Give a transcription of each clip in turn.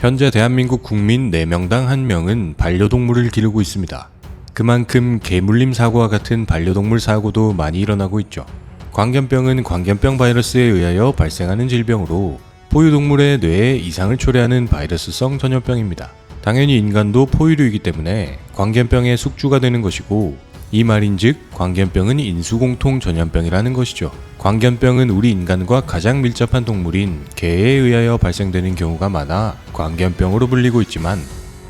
현재 대한민국 국민 4명당 1명은 반려동물을 기르고 있습니다. 그만큼 개물림 사고와 같은 반려동물 사고도 많이 일어나고 있죠. 광견병은 광견병 바이러스에 의하여 발생하는 질병으로 포유동물의 뇌에 이상을 초래하는 바이러스성 전염병입니다. 당연히 인간도 포유류이기 때문에 광견병의 숙주가 되는 것이고, 이 말인즉 광견병은 인수공통 전염병이라는 것이죠. 광견병은 우리 인간과 가장 밀접한 동물인 개에 의하여 발생되는 경우가 많아 광견병으로 불리고 있지만,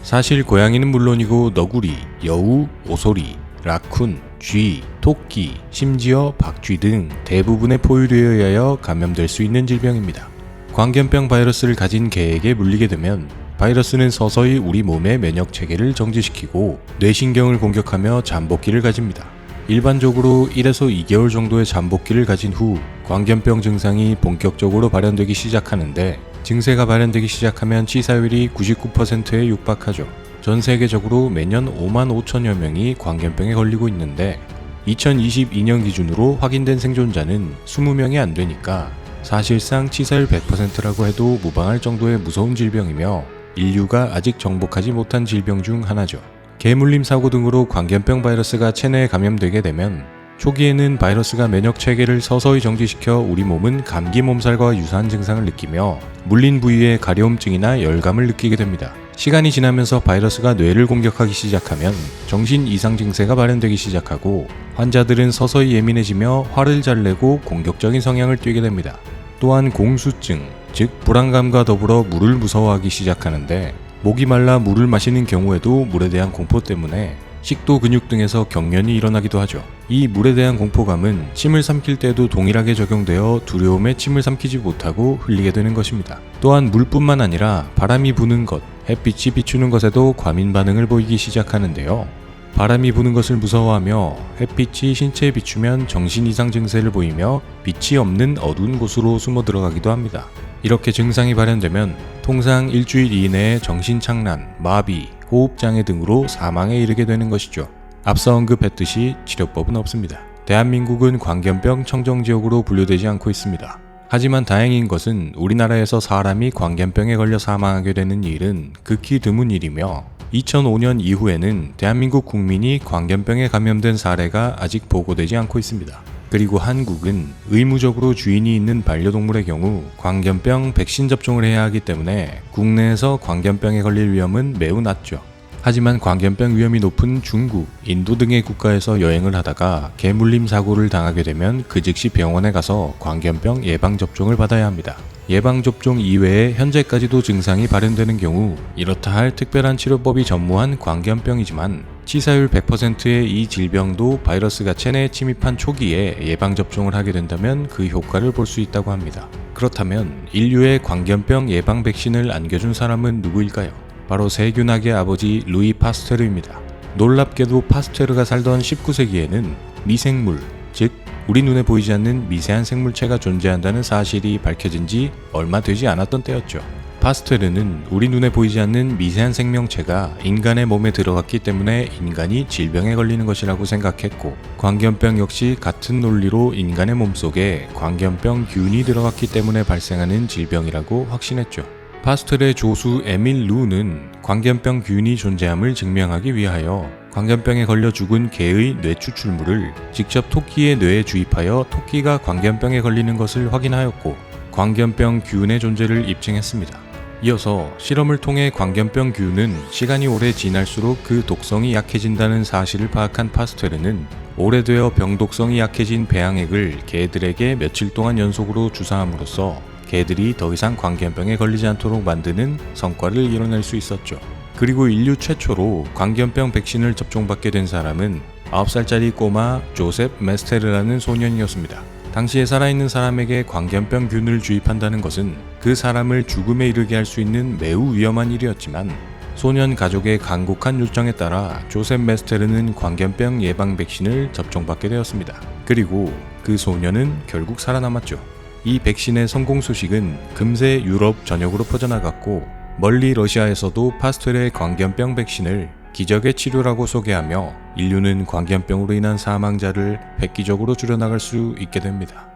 사실 고양이는 물론이고 너구리, 여우, 오소리, 라쿤, 쥐, 토끼, 심지어 박쥐 등 대부분의 포유류에 의하여 감염될 수 있는 질병입니다. 광견병 바이러스를 가진 개에게 물리게 되면 바이러스는 서서히 우리 몸의 면역 체계를 정지시키고 뇌신경을 공격하며 잠복기를 가집니다. 일반적으로 1에서 2개월 정도의 잠복기를 가진 후 광견병 증상이 본격적으로 발현되기 시작하는데, 증세가 발현되기 시작하면 치사율이 99%에 육박하죠. 전 세계적으로 매년 5만 5천여 명이 광견병에 걸리고 있는데, 2022년 기준으로 확인된 생존자는 20명이 안 되니까 사실상 치사율 100%라고 해도 무방할 정도의 무서운 질병이며 인류가 아직 정복하지 못한 질병 중 하나죠. 개물림 사고 등으로 광견병 바이러스가 체내에 감염되게 되면 초기에는 바이러스가 면역 체계를 서서히 정지시켜 우리 몸은 감기 몸살과 유사한 증상을 느끼며 물린 부위에 가려움증이나 열감을 느끼게 됩니다. 시간이 지나면서 바이러스가 뇌를 공격하기 시작하면 정신 이상 증세가 발현되기 시작하고, 환자들은 서서히 예민해지며 화를 잘 내고 공격적인 성향을 띠게 됩니다. 또한 공수증, 즉 불안감과 더불어 물을 무서워하기 시작하는데, 목이 말라 물을 마시는 경우에도 물에 대한 공포 때문에 식도 근육 등에서 경련이 일어나기도 하죠. 이 물에 대한 공포감은 침을 삼킬 때도 동일하게 적용되어 두려움에 침을 삼키지 못하고 흘리게 되는 것입니다. 또한 물뿐만 아니라 바람이 부는 것, 햇빛이 비추는 것에도 과민 반응을 보이기 시작하는데요. 바람이 부는 것을 무서워하며 햇빛이 신체에 비추면 정신 이상 증세를 보이며 빛이 없는 어두운 곳으로 숨어 들어가기도 합니다. 이렇게 증상이 발현되면 통상 일주일 이내에 정신착란, 마비, 호흡장애 등으로 사망에 이르게 되는 것이죠. 앞서 언급했듯이 치료법은 없습니다. 대한민국은 광견병 청정지역으로 분류되지 않고 있습니다. 하지만 다행인 것은 우리나라에서 사람이 광견병에 걸려 사망하게 되는 일은 극히 드문 일이며, 2005년 이후에는 대한민국 국민이 광견병에 감염된 사례가 아직 보고되지 않고 있습니다. 그리고 한국은 의무적으로 주인이 있는 반려동물의 경우 광견병 백신 접종을 해야 하기 때문에 국내에서 광견병에 걸릴 위험은 매우 낮죠. 하지만 광견병 위험이 높은 중국, 인도 등의 국가에서 여행을 하다가 개물림 사고를 당하게 되면 그 즉시 병원에 가서 광견병 예방접종을 받아야 합니다. 예방접종 이외에 현재까지도 증상이 발현되는 경우 이렇다 할 특별한 치료법이 전무한 광견병이지만, 치사율 100%의 이 질병도 바이러스가 체내에 침입한 초기에 예방접종을 하게 된다면 그 효과를 볼 수 있다고 합니다. 그렇다면 인류의 광견병 예방 백신을 안겨준 사람은 누구일까요? 바로 세균학의 아버지 루이 파스테르입니다. 놀랍게도 파스테르가 살던 19세기에는 미생물, 즉 우리 눈에 보이지 않는 미세한 생물체가 존재한다는 사실이 밝혀진 지 얼마 되지 않았던 때였죠. 파스테르는 우리 눈에 보이지 않는 미세한 생명체가 인간의 몸에 들어갔기 때문에 인간이 질병에 걸리는 것이라고 생각했고, 광견병 역시 같은 논리로 인간의 몸속에 광견병 균이 들어갔기 때문에 발생하는 질병이라고 확신했죠. 파스텔의 조수 에밀 루는 광견병 균이 존재함을 증명하기 위하여 광견병에 걸려 죽은 개의 뇌 추출물을 직접 토끼의 뇌에 주입하여 토끼가 광견병에 걸리는 것을 확인하였고, 광견병 균의 존재를 입증했습니다. 이어서 실험을 통해 광견병 균은 시간이 오래 지날수록 그 독성이 약해진다는 사실을 파악한 파스테르는 오래되어 병독성이 약해진 배양액을 개들에게 며칠 동안 연속으로 주사함으로써 개들이 더 이상 광견병에 걸리지 않도록 만드는 성과를 이뤄낼 수 있었죠. 그리고 인류 최초로 광견병 백신을 접종받게 된 사람은 9살짜리 꼬마 조셉 메스테르라는 소년이었습니다. 당시에 살아있는 사람에게 광견병 균을 주입한다는 것은 그 사람을 죽음에 이르게 할 수 있는 매우 위험한 일이었지만, 소년 가족의 간곡한 요청에 따라 조셉 메스테르는 광견병 예방 백신을 접종받게 되었습니다. 그리고 그 소년은 결국 살아남았죠. 이 백신의 성공 소식은 금세 유럽 전역으로 퍼져나갔고, 멀리 러시아에서도 파스텔의 광견병 백신을 기적의 치료라고 소개하며 인류는 광견병으로 인한 사망자를 획기적으로 줄여나갈 수 있게 됩니다.